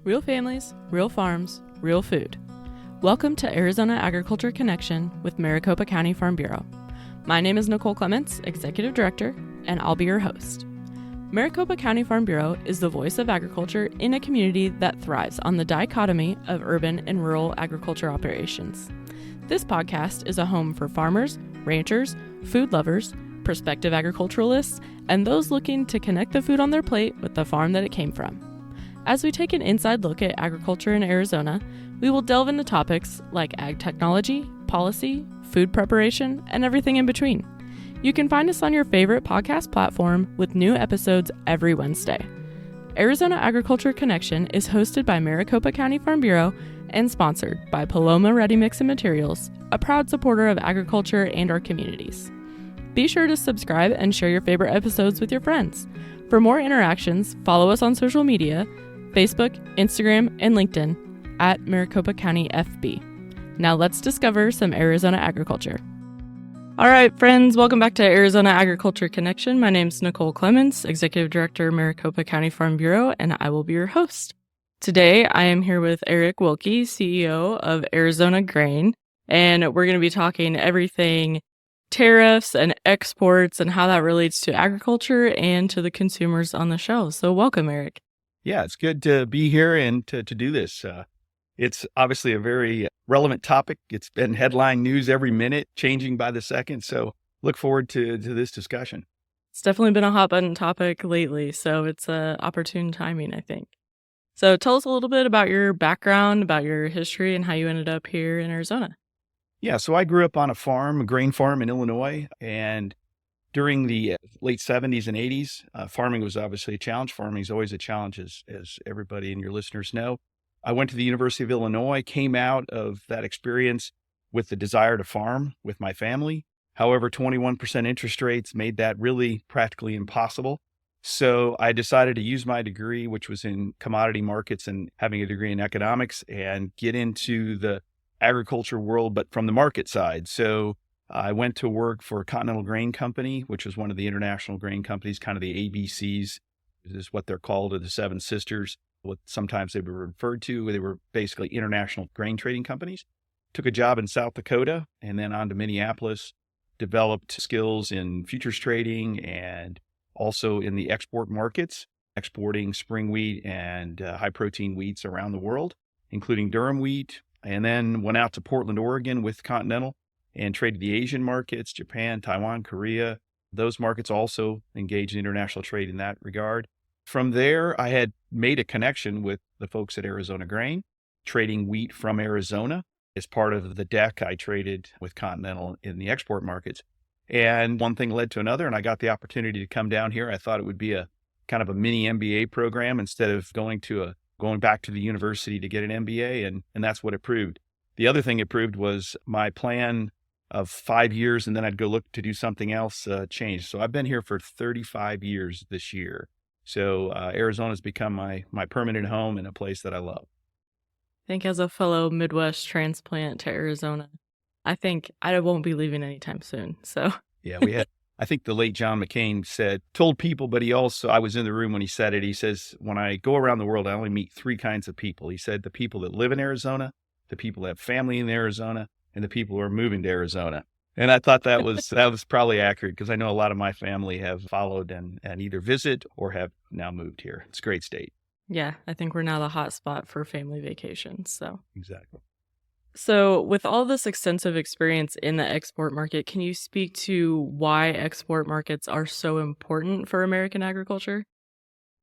Real families, real farms, real food. Welcome to Arizona Agriculture Connection with Maricopa County Farm Bureau. My name is Nicole Clements, Executive Director, and I'll be your host. Maricopa County Farm Bureau is the voice of agriculture in a community that thrives on the dichotomy of urban and rural agriculture operations. This podcast is a home for farmers, ranchers, food lovers, prospective agriculturalists, and those looking to connect the food on their plate with the farm that it came from. As we take an inside look at agriculture in Arizona, we will delve into topics like ag technology, policy, food preparation, and everything in between. You can find us on your favorite podcast platform with new episodes every Wednesday. Arizona Agriculture Connection is hosted by Maricopa County Farm Bureau and sponsored by Paloma Ready Mix and Materials, a proud supporter of agriculture and our communities. Be sure to subscribe and share your favorite episodes with your friends. For more interactions, follow us on social media, Facebook, Instagram, and LinkedIn at Maricopa County FB. Now let's discover some Arizona agriculture. All right, friends, welcome back to Arizona Agriculture Connection. My name's Nicole Clements, Executive Director, Maricopa County Farm Bureau, and I will be your host. Today, I am here with Eric Wilkey, CEO of Arizona Grain, and we're going to be talking everything tariffs and exports and how that relates to agriculture and to the consumers on the show. So welcome, Eric. Yeah, it's good to be here and to do this. It's obviously a very relevant topic. It's been headline news every minute, changing by the second. So look forward to this discussion. It's definitely been a hot button topic lately, so it's opportune timing, I think. So tell us a little bit about your background, about your history, and how you ended up here in Arizona. Yeah, so I grew up on a grain farm in Illinois, and during the late 70s and 80s, farming was obviously a challenge. Farming is always a challenge, as everybody and your listeners know. I went to the University of Illinois, came out of that experience with the desire to farm with my family. However, 21% interest rates made that really practically impossible. So I decided to use my degree, which was in commodity markets and having a degree in economics, and get into the agriculture world, but from the market side. So I went to work for Continental Grain Company, which was one of the international grain companies, kind of the ABCs, is what they're called, or the Seven Sisters, what sometimes they were referred to. They were basically international grain trading companies. Took a job in South Dakota and then on to Minneapolis, developed skills in futures trading and also in the export markets, exporting spring wheat and high protein wheats around the world, including durum wheat. And then went out to Portland, Oregon with Continental and traded the Asian markets, Japan, Taiwan, Korea. Those markets also engaged in international trade in that regard. From there, I had made a connection with the folks at Arizona Grain, trading wheat from Arizona. As part of the deck, I traded with Continental in the export markets. And one thing led to another, and I got the opportunity to come down here. I thought it would be a kind of a mini MBA program instead of going back to the university to get an MBA, and that's what it proved. The other thing it proved was my plan of 5 years, and then I'd go look to do something else, changed. So I've been here for 35 years this year. So Arizona's become my permanent home and a place that I love. I think as a fellow Midwest transplant to Arizona, I think I won't be leaving anytime soon. So yeah, I think the late John McCain told people, but I was in the room when he said it. He says, when I go around the world, I only meet three kinds of people. He said, the people that live in Arizona, the people that have family in Arizona, and the people who are moving to Arizona. And I thought that was probably accurate because I know a lot of my family have followed and either visit or have now moved here. It's a great state. Yeah, I think we're now the hot spot for family vacations. So exactly. So with all this extensive experience in the export market, can you speak to why export markets are so important for American agriculture?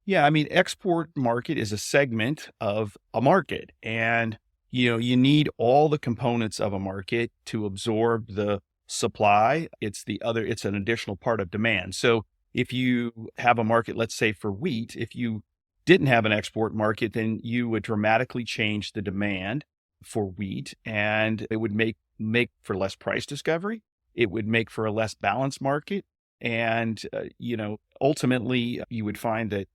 Yeah, I mean, export market is a segment of a market, and you need all the components of a market to absorb the supply. It's an additional part of demand. So if you have a market, let's say for wheat, if you didn't have an export market, then you would dramatically change the demand for wheat, and it would make for less price discovery. It would make for a less balanced market. And, ultimately you would find that,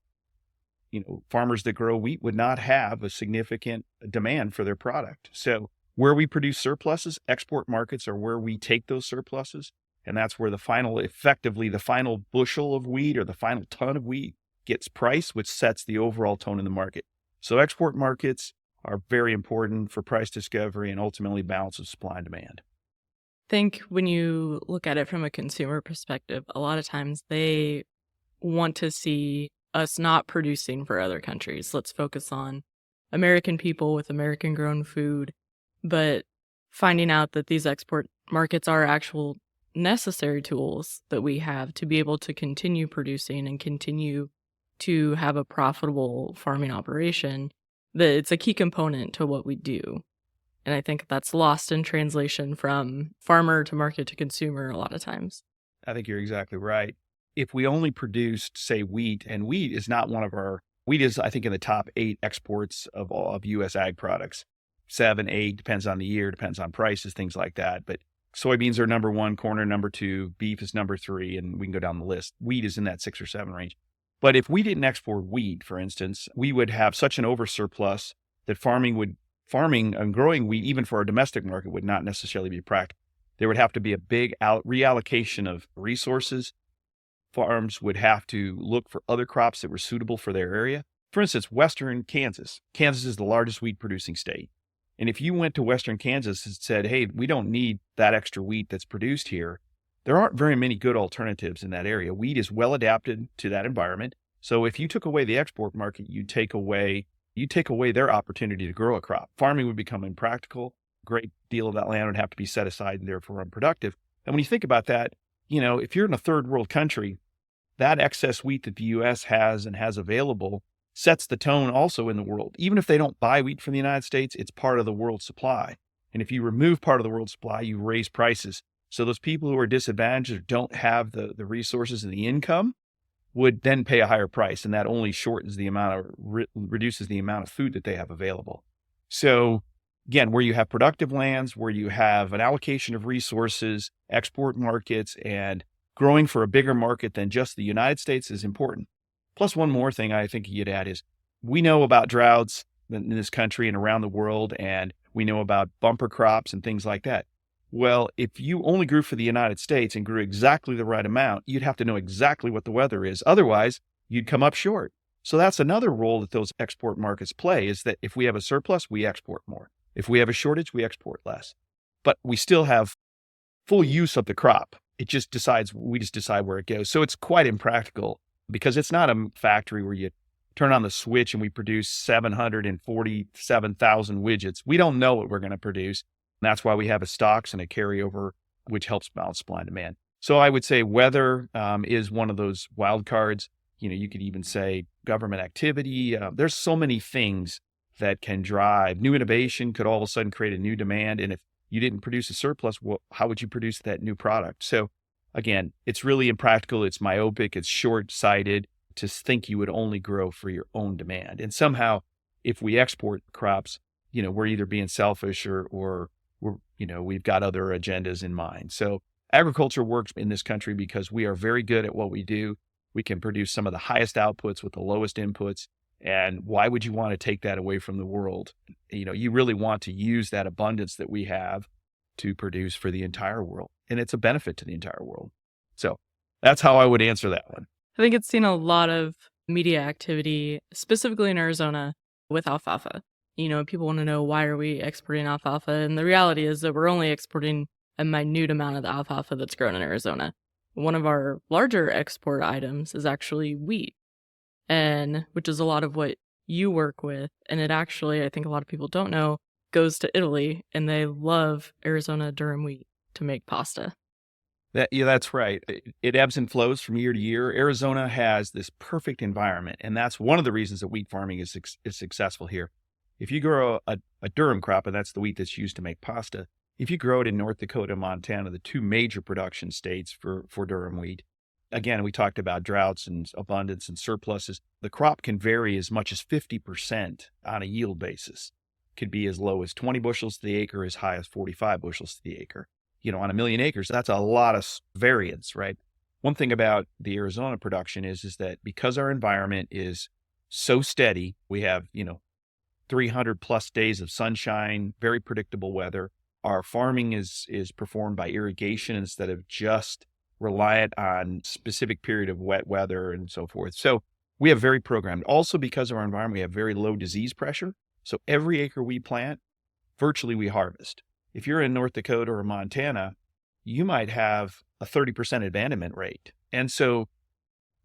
farmers that grow wheat would not have a significant demand for their product. So where we produce surpluses, export markets are where we take those surpluses. And that's where the final bushel of wheat or the final ton of wheat gets priced, which sets the overall tone in the market. So export markets are very important for price discovery and ultimately balance of supply and demand. I think when you look at it from a consumer perspective, a lot of times they want to see us not producing for other countries. Let's focus on American people with American grown food, but finding out that these export markets are actual necessary tools that we have to be able to continue producing and continue to have a profitable farming operation, that it's a key component to what we do. And I think that's lost in translation from farmer to market to consumer a lot of times. I think you're exactly right. If we only produced, say, wheat, and wheat is, I think, in the top 8 exports of all of U.S. ag products. 7, 8, depends on the year, depends on prices, things like that. But soybeans are number 1, corn are number 2, beef is number 3, and we can go down the list. Wheat is in that 6 or 7 range. But if we didn't export wheat, for instance, we would have such an oversurplus that farming and growing wheat, even for our domestic market, would not necessarily be practical. There would have to be a big reallocation of resources. Farms would have to look for other crops that were suitable for their area. For instance, Western Kansas. Kansas is the largest wheat producing state. And if you went to Western Kansas and said, hey, we don't need that extra wheat that's produced here, there aren't very many good alternatives in that area. Wheat is well adapted to that environment. So if you took away the export market, you take away their opportunity to grow a crop. Farming would become impractical. A great deal of that land would have to be set aside and therefore unproductive. And when you think about that, if you're in a third world country, that excess wheat that the U.S. has and has available sets the tone also in the world. Even if they don't buy wheat from the United States, it's part of the world supply. And if you remove part of the world supply, you raise prices. So those people who are disadvantaged or don't have the resources and the income would then pay a higher price. And that only shortens the amount reduces the amount of food that they have available. So again, where you have productive lands, where you have an allocation of resources, export markets, and growing for a bigger market than just the United States is important. Plus, one more thing I think you'd add is we know about droughts in this country and around the world, and we know about bumper crops and things like that. Well, if you only grew for the United States and grew exactly the right amount, you'd have to know exactly what the weather is. Otherwise, you'd come up short. So that's another role that those export markets play, is that if we have a surplus, we export more. If we have a shortage, we export less. But we still have full use of the crop. We just decide where it goes. So it's quite impractical, because it's not a factory where you turn on the switch and we produce 747,000 widgets. We don't know what we're going to produce. And that's why we have a stocks and a carryover, which helps balance supply and demand. So I would say weather is one of those wild cards. You could even say government activity. There's so many things that can drive new innovation, could all of a sudden create a new demand. And if you didn't produce a surplus, well, how would you produce that new product? So again, it's really impractical. It's myopic. It's short-sighted to think you would only grow for your own demand. And somehow, if we export crops, we're either being selfish or we've got other agendas in mind. So agriculture works in this country because we are very good at what we do. We can produce some of the highest outputs with the lowest inputs. And why would you want to take that away from the world? You really want to use that abundance that we have to produce for the entire world. And it's a benefit to the entire world. So that's how I would answer that one. I think it's seen a lot of media activity, specifically in Arizona, with alfalfa. People want to know, why are we exporting alfalfa? And the reality is that we're only exporting a minute amount of the alfalfa that's grown in Arizona. One of our larger export items is actually wheat, and which is a lot of what you work with. And it actually, I think a lot of people don't know, goes to Italy, and they love Arizona durum wheat to make pasta. That's right. It ebbs and flows from year to year. Arizona has this perfect environment, and that's one of the reasons that wheat farming is successful here. If you grow a durum crop, and that's the wheat that's used to make pasta, if you grow it in North Dakota and Montana, the two major production states for durum wheat, again, we talked about droughts and abundance and surpluses. The crop can vary as much as 50% on a yield basis. Could be as low as 20 bushels to the acre, as high as 45 bushels to the acre. On 1 million acres, that's a lot of variance, right? One thing about the Arizona production is that because our environment is so steady, we have, 300 plus days of sunshine, very predictable weather. Our farming is performed by irrigation instead of just reliant on specific period of wet weather and so forth. So We have very programmed. Also, because of our environment, we have very low disease pressure. So every acre we plant, virtually we harvest. If you're in North Dakota or Montana, you might have a 30% abandonment rate. And so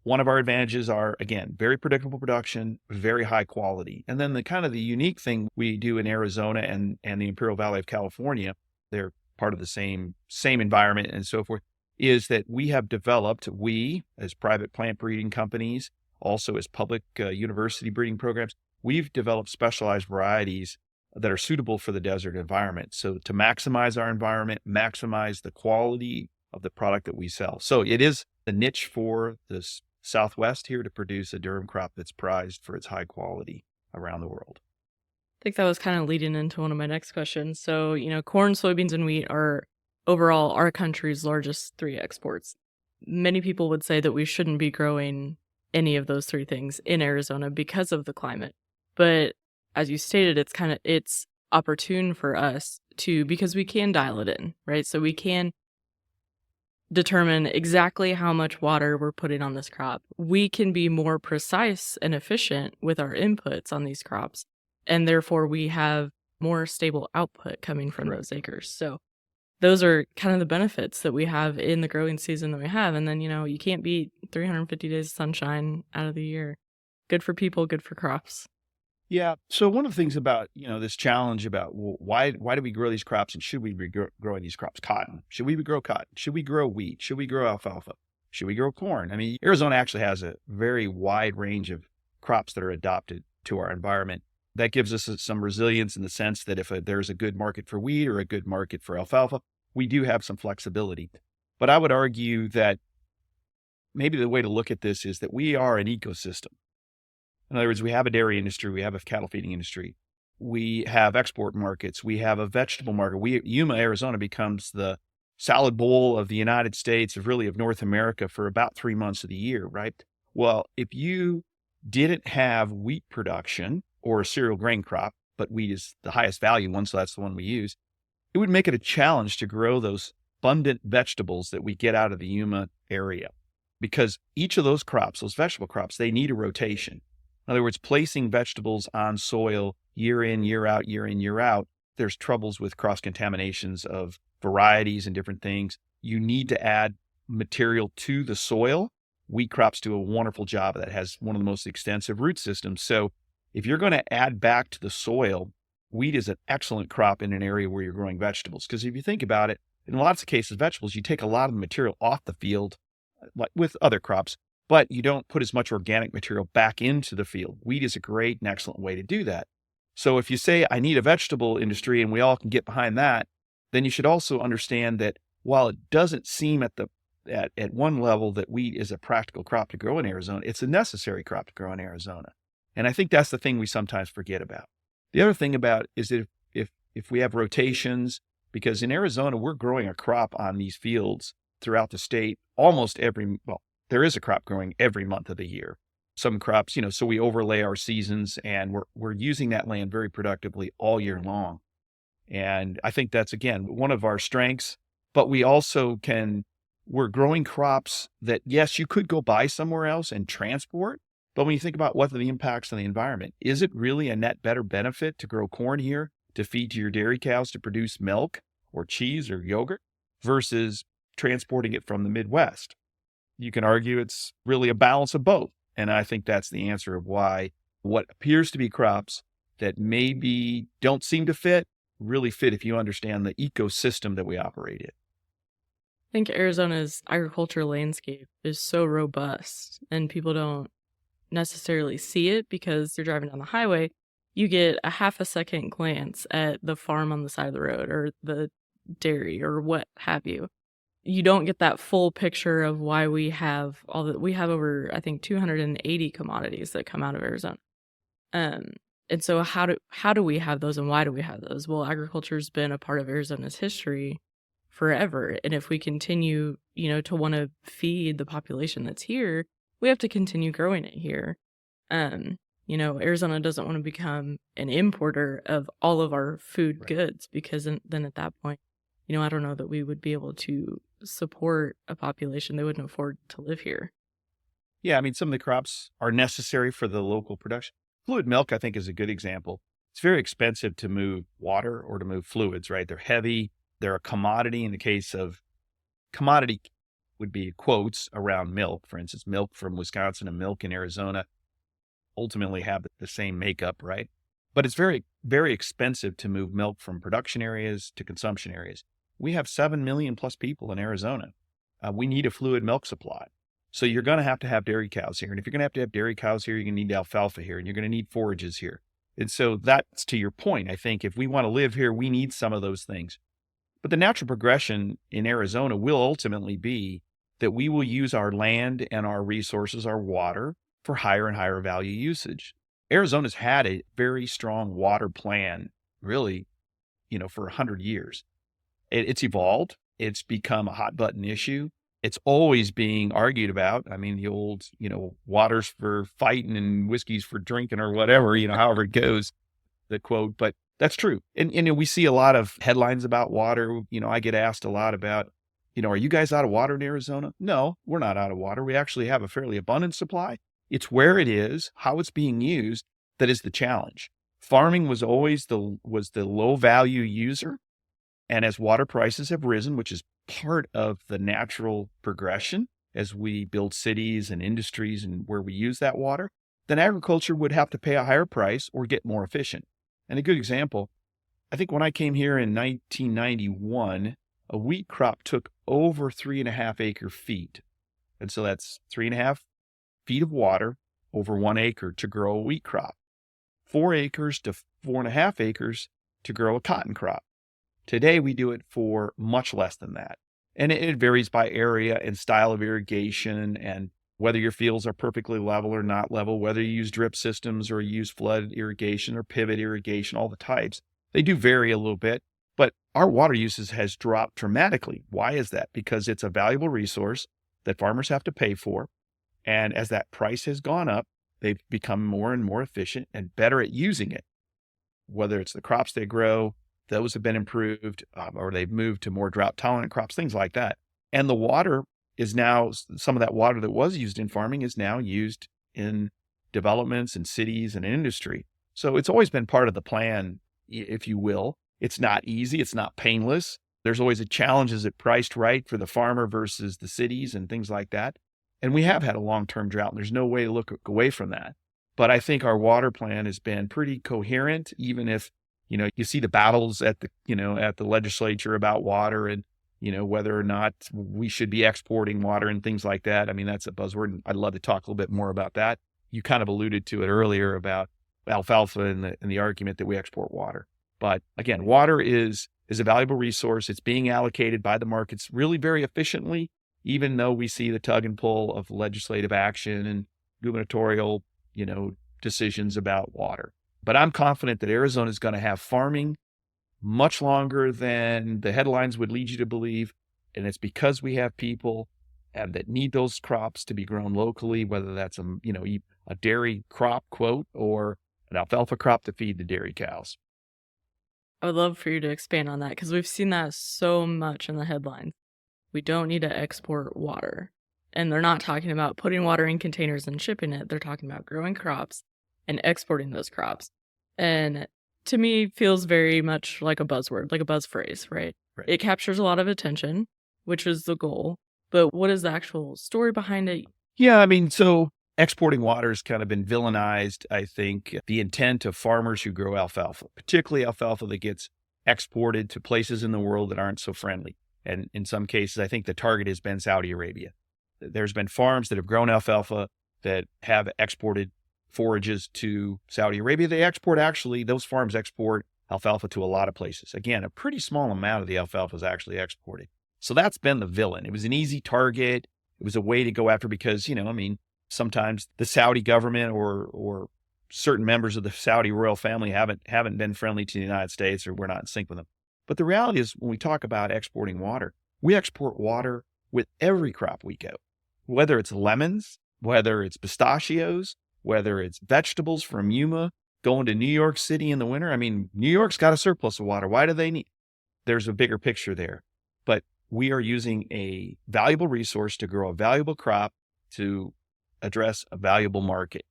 one of our advantages are, again, very predictable production, very high quality. And then the kind of the unique thing we do in Arizona and the Imperial Valley of California, they're part of the same environment and so forth, is that we have developed, we as private plant breeding companies, also as public university breeding programs, we've developed specialized varieties that are suitable for the desert environment. So to maximize our environment, maximize the quality of the product that we sell. So it is the niche for this Southwest here to produce a durum crop that's prized for its high quality around the world. I think that was kind of leading into one of my next questions. So, corn, soybeans, and wheat are overall our country's largest 3 exports. Many people would say that we shouldn't be growing any of those 3 things in Arizona because of the climate. But as you stated, it's opportune for us because we can dial it in, right? So we can determine exactly how much water we're putting on this crop. We can be more precise and efficient with our inputs on these crops, and therefore we have more stable output coming from those acres. So those are kind of the benefits that we have in the growing season that we have. And then, you can't beat 350 days of sunshine out of the year. Good for people, good for crops. Yeah. So one of the things about, this challenge about why do we grow these crops and should we be growing these crops? Cotton. Should we grow cotton? Should we grow wheat? Should we grow alfalfa? Should we grow corn? I mean, Arizona actually has a very wide range of crops that are adopted to our environment. That gives us some resilience in the sense that if there's a good market for wheat or a good market for alfalfa, we do have some flexibility. But I would argue that maybe the way to look at this is that we are an ecosystem. In other words, we have a dairy industry, we have a cattle feeding industry, we have export markets, we have a vegetable market. Yuma, Arizona becomes the salad bowl of the United States, of North America for about 3 months of the year, right? Well, if you didn't have wheat production or a cereal grain crop, but wheat is the highest value one, so that's the one we use, it would make it a challenge to grow those abundant vegetables that we get out of the Yuma area. Because each of those crops, those vegetable crops, they need a rotation. In other words, placing vegetables on soil year in, year out, year in, year out, there's troubles with cross-contaminations of varieties and different things. You need to add material to the soil. Wheat crops do a wonderful job of that. It has one of the most extensive root systems. So if you're going to add back to the soil, wheat is an excellent crop in an area where you're growing vegetables. Because if you think about it, in lots of cases, vegetables, you take a lot of the material off the field, like with other crops, but you don't put as much organic material back into the field. Wheat is a great and excellent way to do that. So if you say, I need a vegetable industry and we all can get behind that, then you should also understand that while it doesn't seem at one level that wheat is a practical crop to grow in Arizona, it's a necessary crop to grow in Arizona. And I think that's the thing we sometimes forget about. The other thing about is that if we have rotations, because in Arizona, we're growing a crop on these fields throughout the state almost there is a crop growing every month of the year. Some crops, so we overlay our seasons and we're using that land very productively all year long. And I think that's, again, one of our strengths, but we also we're growing crops that, yes, you could go buy somewhere else and transport. But when you think about what are the impacts on the environment, is it really a net better benefit to grow corn here, to feed to your dairy cows to produce milk or cheese or yogurt versus transporting it from the Midwest? You can argue it's really a balance of both. And I think that's the answer of why what appears to be crops that maybe don't seem to fit really fit if you understand the ecosystem that we operate in. I think Arizona's agricultural landscape is so robust and people don't necessarily see it because you're driving down the highway. You get a half a second glance at the farm on the side of the road or the dairy or what have you. You don't get that full picture of why we have we have over, I think, 280 commodities that come out of Arizona. And so how do we have those and why do we have those? Well, agriculture's been a part of Arizona's history forever. And if we continue, to want to feed the population that's here, we have to continue growing it here. Arizona doesn't want to become an importer of all of our food goods because then at that point, I don't know that we would be able to support a population that wouldn't afford to live here. Yeah, I mean, some of the crops are necessary for the local production. Fluid milk, I think, is a good example. It's very expensive to move water or to move fluids, right? They're heavy. They're a commodity. In the case of commodity would be quotes around milk. For instance, milk from Wisconsin and milk in Arizona ultimately have the same makeup, right? But it's very, very expensive to move milk from production areas to consumption areas. We have 7 million plus people in Arizona. We need a fluid milk supply. So you're going to have dairy cows here. And if you're going to have dairy cows here, you're going to need alfalfa here, and you're going to need forages here. And so that's to your point. I think if we want to live here, we need some of those things. But the natural progression in Arizona will ultimately be that we will use our land and our resources, our water, for higher and higher value usage. Arizona's had a very strong water plan, really, for 100 years. It's evolved. It's become a hot button issue. It's always being argued about. I mean, the old, water's for fighting and whiskey's for drinking or whatever, however it goes, the quote. But that's true. And we see a lot of headlines about water. I get asked a lot about, are you guys out of water in Arizona? No, we're not out of water. We actually have a fairly abundant supply. It's where it is, how it's being used, that is the challenge. Farming was always the low value user. And as water prices have risen, which is part of the natural progression as we build cities and industries and where we use that water, then agriculture would have to pay a higher price or get more efficient. And a good example, I think when I came here in 1991, a wheat crop took over 3.5 acre feet. And so that's 3.5 feet of water over 1 acre to grow a wheat crop, 4 acres to 4.5 acres to grow a cotton crop. Today, we do it for much less than that. And it varies by area and style of irrigation and whether your fields are perfectly level or not level, whether you use drip systems or you use flood irrigation or pivot irrigation, all the types. They do vary a little bit, but our water usage has dropped dramatically. Why is that? Because it's a valuable resource that farmers have to pay for. And as that price has gone up, they've become more and more efficient and better at using it. Whether it's the crops they grow, those have been improved, or they've moved to more drought-tolerant crops, things like that. And the water is now, some of that water that was used in farming is now used in developments and cities and industry. So it's always been part of the plan, if you will. It's not easy. It's not painless. There's always a challenge. Is it priced right for the farmer versus the cities and things like that? And we have had a long-term drought, and there's no way to look away from that. But I think our water plan has been pretty coherent, even if you see the battles at the legislature about water and, whether or not we should be exporting water and things like that. I mean, that's a buzzword, and I'd love to talk a little bit more about that. You kind of alluded to it earlier about alfalfa and the argument that we export water. But again, water is a valuable resource. It's being allocated by the markets really very efficiently, even though we see the tug and pull of legislative action and gubernatorial, decisions about water. But I'm confident that Arizona is going to have farming much longer than the headlines would lead you to believe. And it's because we have people that need those crops to be grown locally, whether that's a dairy crop, quote, or an alfalfa crop to feed the dairy cows. I would love for you to expand on that because we've seen that so much in the headlines. We don't need to export water. And they're not talking about putting water in containers and shipping it. They're talking about growing crops and exporting those crops. And to me, feels very much like a buzzword, like a buzz phrase, right? It captures a lot of attention, which is the goal. But what is the actual story behind it? Yeah, I mean, so exporting water has kind of been villainized. I think the intent of farmers who grow alfalfa, particularly alfalfa that gets exported to places in the world that aren't so friendly. And in some cases, I think the target has been Saudi Arabia. There's been farms that have grown alfalfa that have exported forages to Saudi Arabia. Those farms export alfalfa to a lot of places. Again, a pretty small amount of the alfalfa is actually exported. So that's been the villain. It was an easy target. It was a way to go after because, sometimes the Saudi government or certain members of the Saudi royal family haven't been friendly to the United States, or we're not in sync with them. But the reality is when we talk about exporting water, we export water with every crop we grow, whether it's lemons, whether it's pistachios, whether it's vegetables from Yuma going to New York City in the winter. I mean, New York's got a surplus of water. Why do they need? There's a bigger picture there. But we are using a valuable resource to grow a valuable crop to address a valuable market.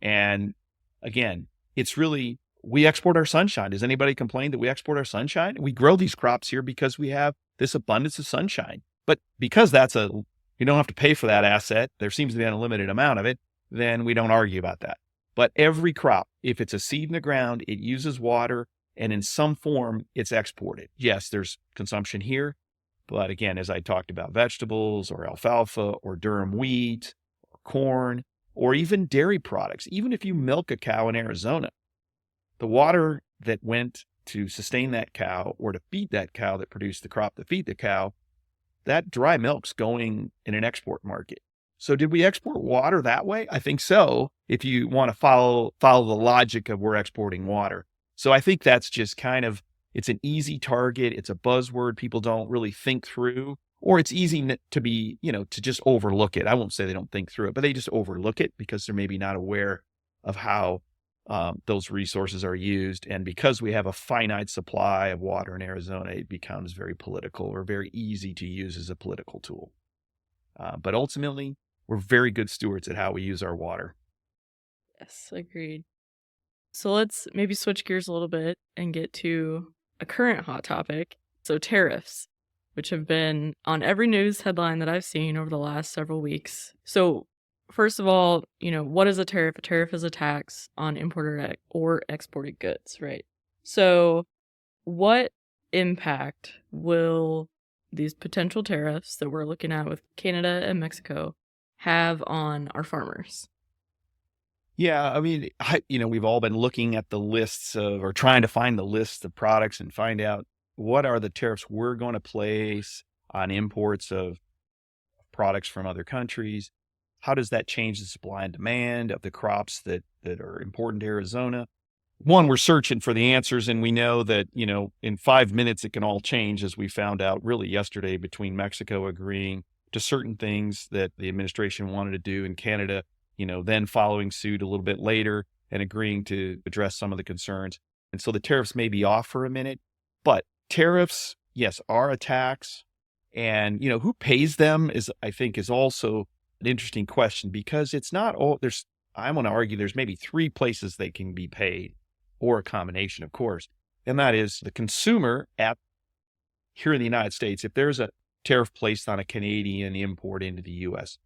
And again, it's really, we export our sunshine. Does anybody complain that we export our sunshine? We grow these crops here because we have this abundance of sunshine. But because you don't have to pay for that asset, there seems to be an unlimited amount of it, then we don't argue about that. But every crop, if it's a seed in the ground, it uses water, and in some form, it's exported. Yes, there's consumption here, but again, as I talked about, vegetables or alfalfa or durum wheat or corn or even dairy products. Even if you milk a cow in Arizona, the water that went to sustain that cow or to feed that cow that produced the crop to feed the cow, that dry milk's going in an export market. So did we export water that way? I think so, if you want to follow the logic of we're exporting water. So I think that's just kind of, it's an easy target. It's a buzzword people don't really think through, or it's easy to be, to just overlook it. I won't say they don't think through it, but they just overlook it because they're maybe not aware of how those resources are used. And because we have a finite supply of water in Arizona, it becomes very political or very easy to use as a political tool. But ultimately, we're very good stewards at how we use our water. Yes, agreed. So let's maybe switch gears a little bit and get to a current hot topic. So tariffs, which have been on every news headline that I've seen over the last several weeks. So first of all, what is a tariff? A tariff is a tax on imported or exported goods, right? So what impact will these potential tariffs that we're looking at with Canada and Mexico have on our farmers? Yeah, I mean, we've all been looking at the lists or trying to find the lists of products and find out what are the tariffs we're going to place on imports of products from other countries. How does that change the supply and demand of the crops that are important to Arizona? One, we're searching for the answers, and we know that, in 5 minutes, it can all change, as we found out really yesterday between Mexico agreeing to certain things that the administration wanted to do in Canada, then following suit a little bit later and agreeing to address some of the concerns. And so the tariffs may be off for a minute, but tariffs, yes, are a tax. And, who pays them is also an interesting question, because it's not all, I want to argue there's maybe 3 places they can be paid, or a combination, of course. And that is the consumer here in the United States. If there's a tariff placed on a Canadian import into the U.S.,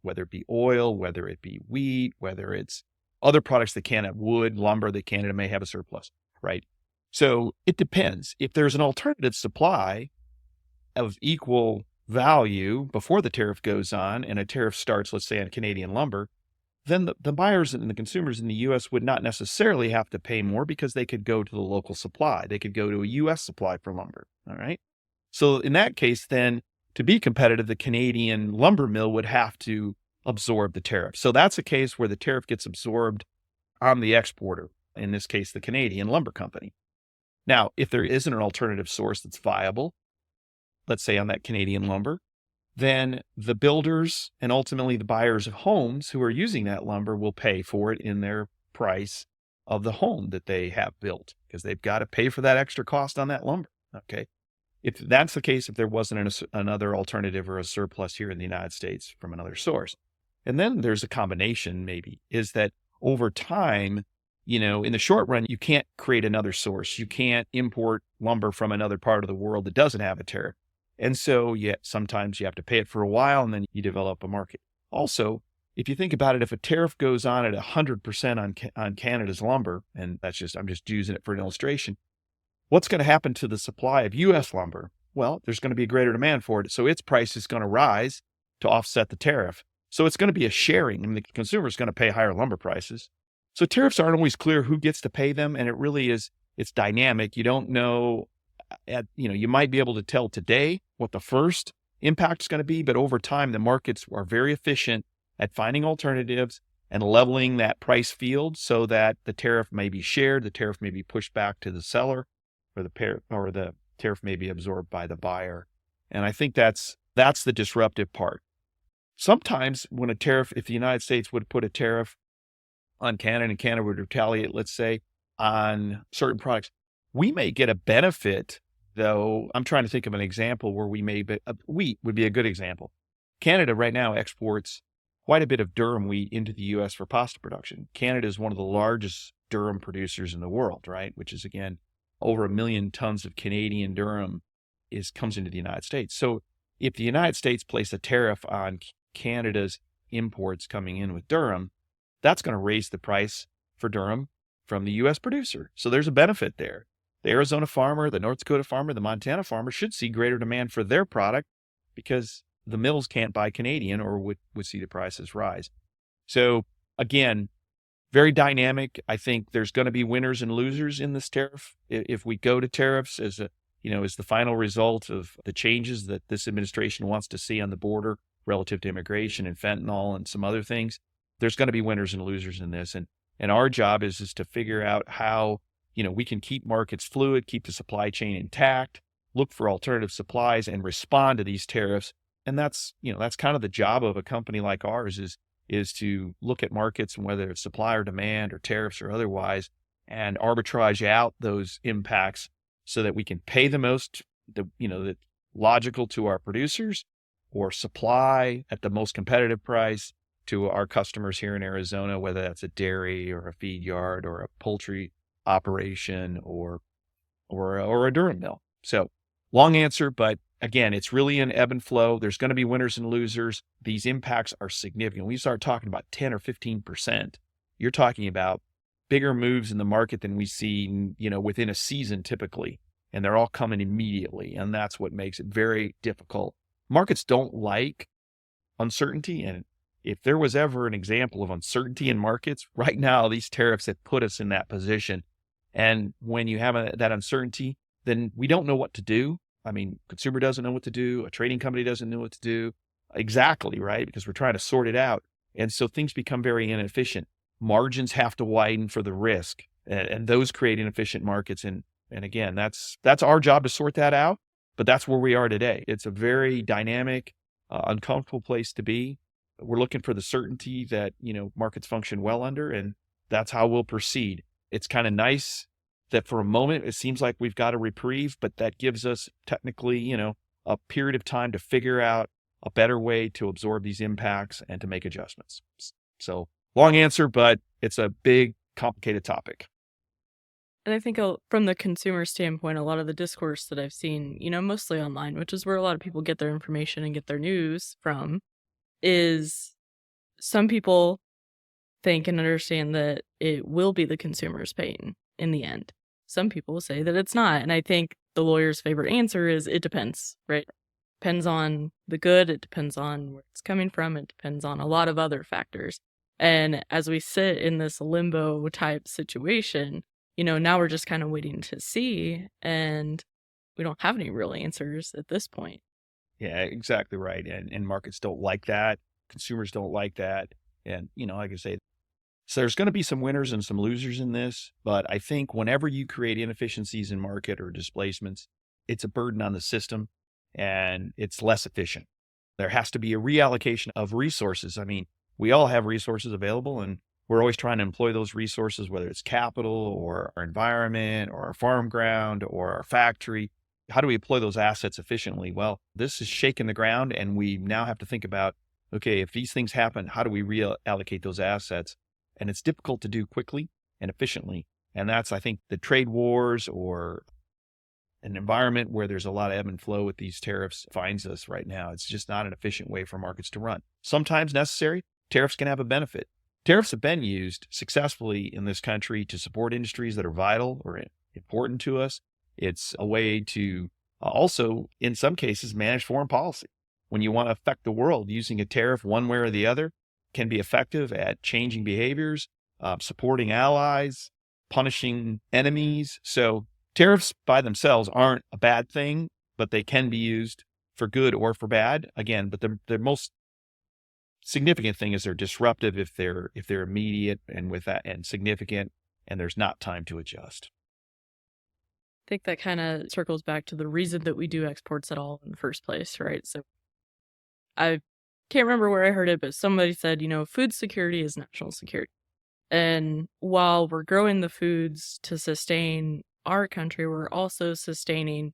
whether it be oil, whether it be wheat, whether it's other products that Canada, wood, lumber that Canada may have a surplus, right? So it depends. If there's an alternative supply of equal value before the tariff goes on, and a tariff starts, let's say, on Canadian lumber, then the buyers and the consumers in the U.S. would not necessarily have to pay more, because they could go to the local supply. They could go to a U.S. supply for lumber, all right? So in that case, then, to be competitive, the Canadian lumber mill would have to absorb the tariff. So that's a case where the tariff gets absorbed on the exporter, in this case, the Canadian lumber company. Now, if there isn't an alternative source that's viable, let's say on that Canadian lumber, then the builders and ultimately the buyers of homes who are using that lumber will pay for it in their price of the home that they have built, because they've got to pay for that extra cost on that lumber. Okay. If that's the case, if there wasn't another alternative or a surplus here in the United States from another source. And then there's a combination, maybe, is that over time, in the short run, you can't create another source. You can't import lumber from another part of the world that doesn't have a tariff. And so, sometimes you have to pay it for a while, and then you develop a market. Also, if you think about it, if a tariff goes on at 100% on Canada's lumber, and I'm just using it for an illustration, what's going to happen to the supply of U.S. lumber? Well, there's going to be a greater demand for it. So its price is going to rise to offset the tariff. So it's going to be a sharing. I mean, the consumer is going to pay higher lumber prices. So tariffs aren't always clear who gets to pay them. And it really is, it's dynamic. You don't know, you might be able to tell today what the first impact is going to be, but over time, the markets are very efficient at finding alternatives and leveling that price field so that the tariff may be shared, the tariff may be pushed back to the seller, or the tariff may be absorbed by the buyer. And I think that's the disruptive part. Sometimes when if the United States would put a tariff on Canada and Canada would retaliate, let's say, on certain products, we may get a benefit, though. I'm trying to think of an example where wheat would be a good example. Canada right now exports quite a bit of durum wheat into the U.S. for pasta production. Canada is one of the largest durum producers in the world, right? Which is, again, over 1 million tons of Canadian durum comes into the United States. So if the United States placed a tariff on Canada's imports coming in with durum, that's going to raise the price for durum from the U.S. producer. So there's a benefit there. The Arizona farmer, the North Dakota farmer, the Montana farmer should see greater demand for their product because the mills can't buy Canadian or would see the prices rise. So again, very dynamic. I think there's going to be winners and losers in this tariff. If we go to tariffs as the final result of the changes that this administration wants to see on the border relative to immigration and fentanyl and some other things, there's going to be winners and losers in this. And our job is to figure out how, we can keep markets fluid, keep the supply chain intact, look for alternative supplies and respond to these tariffs. And that's kind of the job of a company like ours is to look at markets and whether it's supply or demand or tariffs or otherwise, and arbitrage out those impacts so that we can pay the most, that's logical to our producers, or supply at the most competitive price to our customers here in Arizona, whether that's a dairy or a feed yard or a poultry operation or a durum mill. So long answer, but again, it's really an ebb and flow. There's going to be winners and losers. These impacts are significant. When you start talking about 10 or 15%, you're talking about bigger moves in the market than we see, within a season typically, and they're all coming immediately. And that's what makes it very difficult. Markets don't like uncertainty. And if there was ever an example of uncertainty in markets, right now, these tariffs have put us in that position. And when you have that uncertainty, then we don't know what to do. I mean, consumer doesn't know what to do. A trading company doesn't know what to do. Exactly, right? Because we're trying to sort it out. And so things become very inefficient. Margins have to widen for the risk, and those create inefficient markets. And again, that's our job to sort that out, but that's where we are today. It's a very dynamic, uncomfortable place to be. We're looking for the certainty that, markets function well under, and that's how we'll proceed. It's kind of nice that for a moment, it seems like we've got a reprieve, but that gives us technically, a period of time to figure out a better way to absorb these impacts and to make adjustments. So long answer, but it's a big, complicated topic. And I think from the consumer standpoint, a lot of the discourse that I've seen, mostly online, which is where a lot of people get their information and get their news from, is some people think and understand that it will be the consumer's pain in the end. Some people say that it's not. And I think the lawyer's favorite answer is it depends, right? Depends on the good. It depends on where it's coming from. It depends on a lot of other factors. And as we sit in this limbo type situation, now we're just kind of waiting to see, and we don't have any real answers at this point. Yeah, exactly right. And markets don't like that. Consumers don't like that. And, like I say, so there's going to be some winners and some losers in this, but I think whenever you create inefficiencies in market or displacements, it's a burden on the system and it's less efficient. There has to be a reallocation of resources. I mean, we all have resources available, and we're always trying to employ those resources, whether it's capital or our environment or our farm ground or our factory. How do we employ those assets efficiently? Well, this is shaking the ground, and we now have to think about, okay, if these things happen, how do we reallocate those assets? And it's difficult to do quickly and efficiently. And that's, I think, the trade wars or an environment where there's a lot of ebb and flow with these tariffs finds us right now. It's just not an efficient way for markets to run. Sometimes necessary, tariffs can have a benefit. Tariffs have been used successfully in this country to support industries that are vital or important to us. It's a way to also, in some cases, manage foreign policy. When you want to affect the world, using a tariff one way or the other can be effective at changing behaviors, supporting allies, punishing enemies. So tariffs by themselves aren't a bad thing, but they can be used for good or for bad. Again, but the most significant thing is they're disruptive if they're immediate and with that and significant, and there's not time to adjust. I think that kind of circles back to the reason that we do exports at all in the first place, right? So I can't remember where I heard it, but somebody said, food security is national security. And while we're growing the foods to sustain our country, we're also sustaining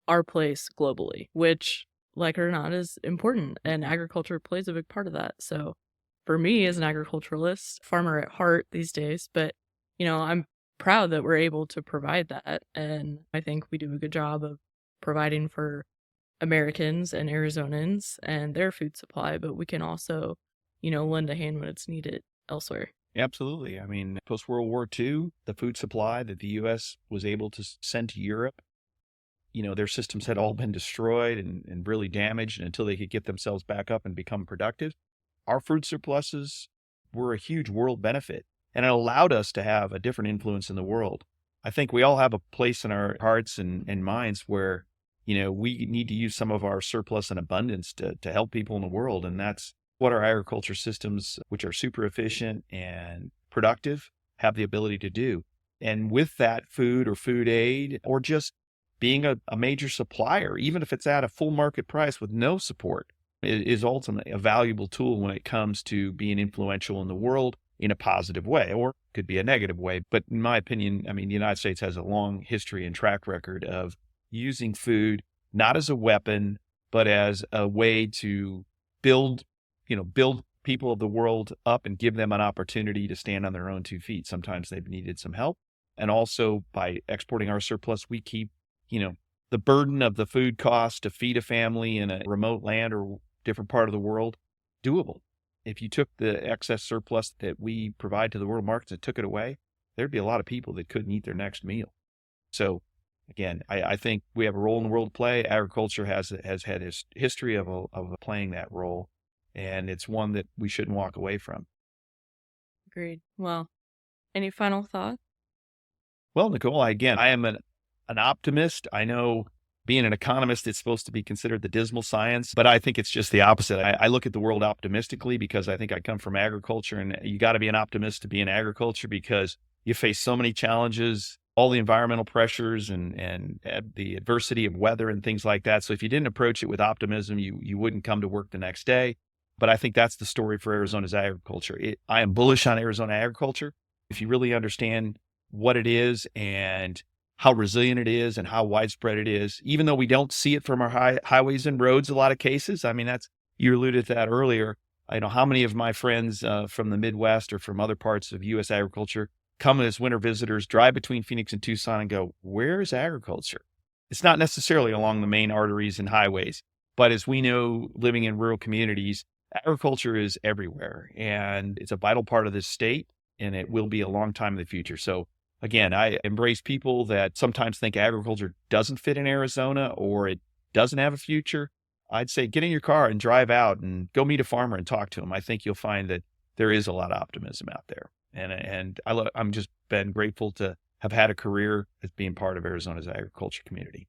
our place globally, which, like it or not, is important. And agriculture plays a big part of that. So for me as an agriculturalist, farmer at heart these days, but, I'm proud that we're able to provide that. And I think we do a good job of providing for Americans and Arizonans and their food supply, but we can also, lend a hand when it's needed elsewhere. Absolutely. I mean, post-World War II, the food supply that the U.S. was able to send to Europe, their systems had all been destroyed and really damaged until they could get themselves back up and become productive. Our food surpluses were a huge world benefit, and it allowed us to have a different influence in the world. I think we all have a place in our hearts and minds where, we need to use some of our surplus and abundance to help people in the world. And that's what our agriculture systems, which are super efficient and productive, have the ability to do. And with that food or food aid, or just being a major supplier, even if it's at a full market price with no support, is ultimately a valuable tool when it comes to being influential in the world in a positive way, or could be a negative way. But in my opinion, the United States has a long history and track record of using food not as a weapon, but as a way to build people of the world up and give them an opportunity to stand on their own 2 feet. Sometimes they've needed some help. And also by exporting our surplus, we keep, the burden of the food cost to feed a family in a remote land or different part of the world doable. If you took the excess surplus that we provide to the world markets and took it away, there'd be a lot of people that couldn't eat their next meal. So again, I think we have a role in the world to play. Agriculture has had a history of playing that role, and it's one that we shouldn't walk away from. Agreed. Well, any final thoughts? Well, Nicole, I am an optimist. I know being an economist, it's supposed to be considered the dismal science, but I think it's just the opposite. I look at the world optimistically because I think I come from agriculture, and you got to be an optimist to be in agriculture because you face so many challenges, all the environmental pressures and the adversity of weather and things like that. So if you didn't approach it with optimism, you wouldn't come to work the next day. But I think that's the story for Arizona's agriculture. I am bullish on Arizona agriculture. If you really understand what it is and how resilient it is and how widespread it is, even though we don't see it from our highways and roads, a lot of cases. You alluded to that earlier. I know how many of my friends from the Midwest or from other parts of U.S. agriculture come as winter visitors, drive between Phoenix and Tucson and go, where is agriculture? It's not necessarily along the main arteries and highways, but as we know, living in rural communities, agriculture is everywhere, and it's a vital part of this state, and it will be a long time in the future. So again, I embrace people that sometimes think agriculture doesn't fit in Arizona or it doesn't have a future. I'd say get in your car and drive out and go meet a farmer and talk to him. I think you'll find that there is a lot of optimism out there. And I'm just been grateful to have had a career as being part of Arizona's agriculture community.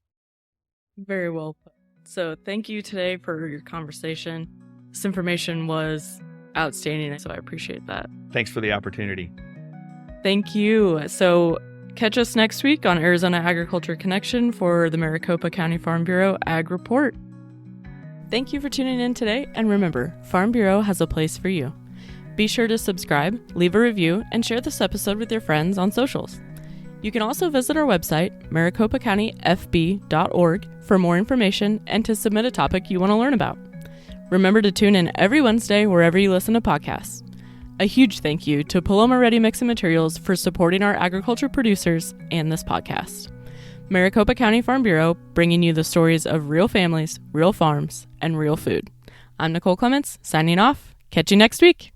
Very well put. So thank you today for your conversation. This information was outstanding, so I appreciate that. Thanks for the opportunity. Thank you. So catch us next week on Arizona Agriculture Connection for the Maricopa County Farm Bureau Ag Report. Thank you for tuning in today, and remember, Farm Bureau has a place for you. Be sure to subscribe, leave a review, and share this episode with your friends on socials. You can also visit our website, maricopacountyfb.org, for more information and to submit a topic you want to learn about. Remember to tune in every Wednesday wherever you listen to podcasts. A huge thank you to Paloma Ready Mixing Materials for supporting our agriculture producers and this podcast. Maricopa County Farm Bureau, bringing you the stories of real families, real farms, and real food. I'm Nicole Clements, signing off. Catch you next week.